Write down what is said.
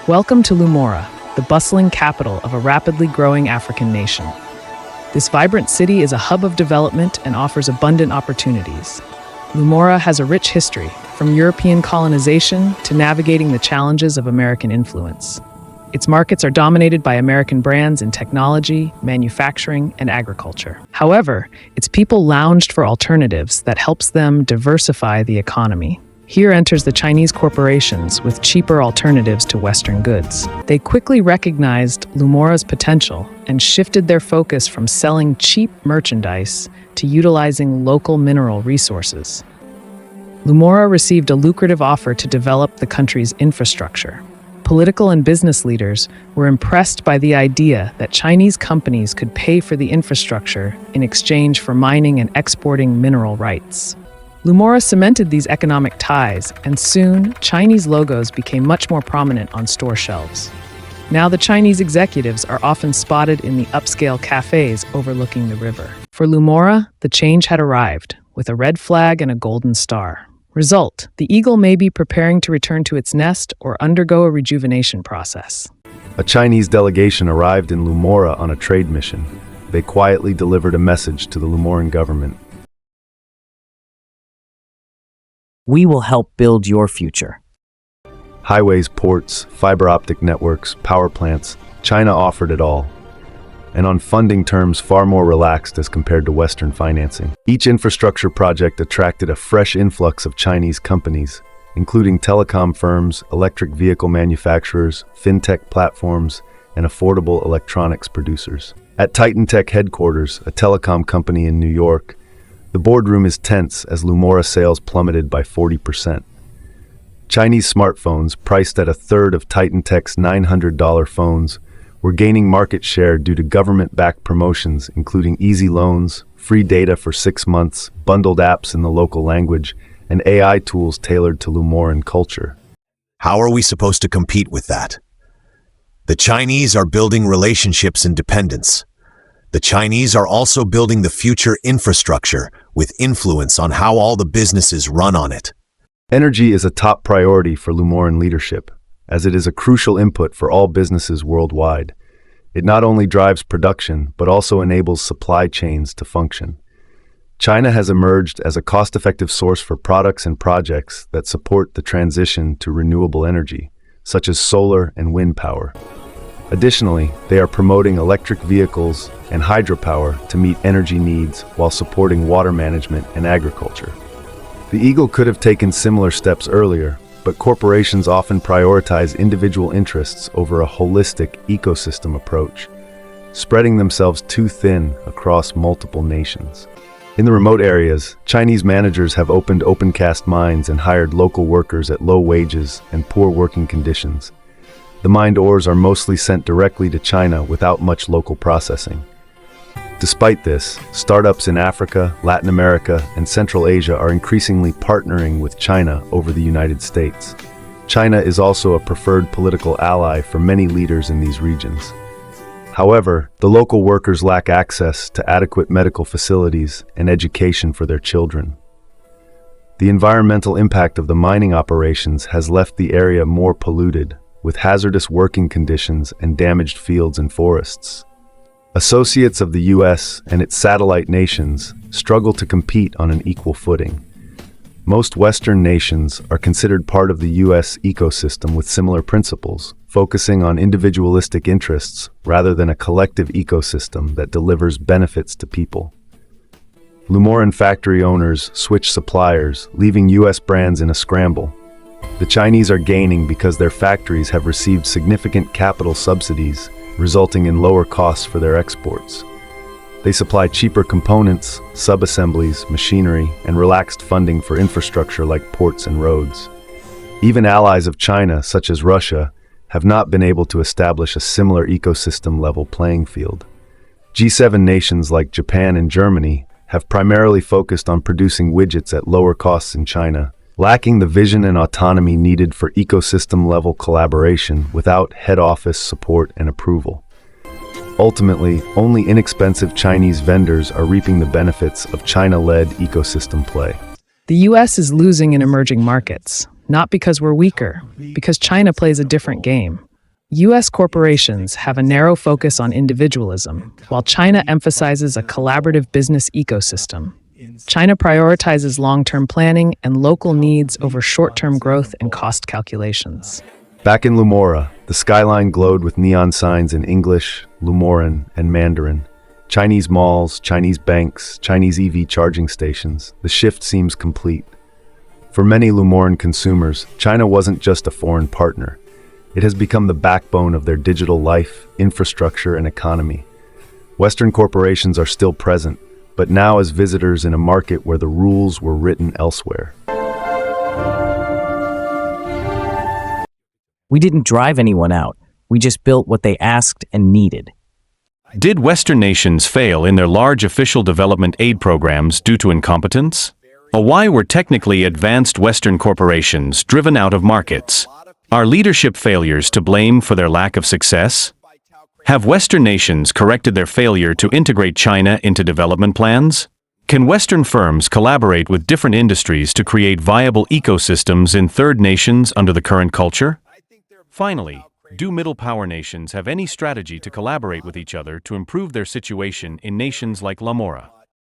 Welcome to Lumora, the bustling capital of a rapidly growing African nation. This vibrant city is a hub of development and offers abundant opportunities. Lumora has a rich history, from European colonization to navigating the challenges of American influence. Its markets are dominated by American brands in technology, manufacturing, and agriculture. However, its people lounged for alternatives that helps them diversify the economy. Here enters the Chinese corporations with cheaper alternatives to Western goods. They quickly recognized Lumora's potential and shifted their focus from selling cheap merchandise to utilizing local mineral resources. Lumora received a lucrative offer to develop the country's infrastructure. Political and business leaders were impressed by the idea that Chinese companies could pay for the infrastructure in exchange for mining and exporting mineral rights. Lumora cemented these economic ties, and soon, Chinese logos became much more prominent on store shelves. Now the Chinese executives are often spotted in the upscale cafes overlooking the river. For Lumora, the change had arrived, with a red flag and a golden star. Result: the eagle may be preparing to return to its nest or undergo a rejuvenation process. A Chinese delegation arrived in Lumora on a trade mission. They quietly delivered a message to the Lumoran government. We will help build your future. Highways, ports, fiber optic networks, power plants, China offered it all. And on funding terms far more relaxed as compared to Western financing. Each infrastructure project attracted a fresh influx of Chinese companies, including telecom firms, electric vehicle manufacturers, fintech platforms, and affordable electronics producers. At Titan Tech headquarters, a telecom company in New York, the boardroom is tense as Lumora sales plummeted by 40%. Chinese smartphones, priced at a third of Titan Tech's $900 phones, were gaining market share due to government-backed promotions, including easy loans, free data for 6 months, bundled apps in the local language, and AI tools tailored to Lumoran culture. How are we supposed to compete with that? The Chinese are building relationships and dependence. The Chinese are also building the future infrastructure with influence on how all the businesses run on it. Energy is a top priority for Lumoran leadership, as it is a crucial input for all businesses worldwide. It not only drives production, but also enables supply chains to function. China has emerged as a cost-effective source for products and projects that support the transition to renewable energy, such as solar and wind power. Additionally, they are promoting electric vehicles and hydropower to meet energy needs while supporting water management and agriculture. The eagle could have taken similar steps earlier, but corporations often prioritize individual interests over a holistic ecosystem approach, spreading themselves too thin across multiple nations. In the remote areas, Chinese managers have opened open-cast mines and hired local workers at low wages and poor working conditions. The mined ores are mostly sent directly to China without much local processing. Despite this, startups in Africa, Latin America, and Central Asia are increasingly partnering with China over the United States. China is also a preferred political ally for many leaders in these regions. However, the local workers lack access to adequate medical facilities and education for their children. The environmental impact of the mining operations has left the area more polluted, with hazardous working conditions and damaged fields and forests. Associates of the U.S. and its satellite nations struggle to compete on an equal footing. Most Western nations are considered part of the U.S. ecosystem with similar principles, focusing on individualistic interests rather than a collective ecosystem that delivers benefits to people. Lumoran factory owners switch suppliers, leaving U.S. brands in a scramble. The Chinese are gaining because their factories have received significant capital subsidies, resulting in lower costs for their exports. They supply cheaper components, sub-assemblies, machinery, and relaxed funding for infrastructure like ports and roads. Even allies of China, such as Russia, have not been able to establish a similar ecosystem-level playing field. G7 nations like Japan and Germany have primarily focused on producing widgets at lower costs in China, lacking the vision and autonomy needed for ecosystem-level collaboration without head office support and approval. Ultimately, only inexpensive Chinese vendors are reaping the benefits of China-led ecosystem play. The U.S. is losing in emerging markets, not because we're weaker, because China plays a different game. U.S. corporations have a narrow focus on individualism, while China emphasizes a collaborative business ecosystem. China prioritizes long-term planning and local needs over short-term growth and cost calculations. Back in Lumora, the skyline glowed with neon signs in English, Lumoran, and Mandarin. Chinese malls, Chinese banks, Chinese EV charging stations. The shift seems complete. For many Lumoran consumers, China wasn't just a foreign partner. It has become the backbone of their digital life, infrastructure, and economy. Western corporations are still present, but now as visitors in a market where the rules were written elsewhere. We didn't drive anyone out. We just built what they asked and needed. Did Western nations fail in their large official development aid programs due to incompetence? Or why were technically advanced Western corporations driven out of markets? Are leadership failures to blame for their lack of success? Have Western nations corrected their failure to integrate China into development plans? Can Western firms collaborate with different industries to create viable ecosystems in third nations under the current culture? Finally, do middle power nations have any strategy to collaborate with each other to improve their situation in nations like Lumora?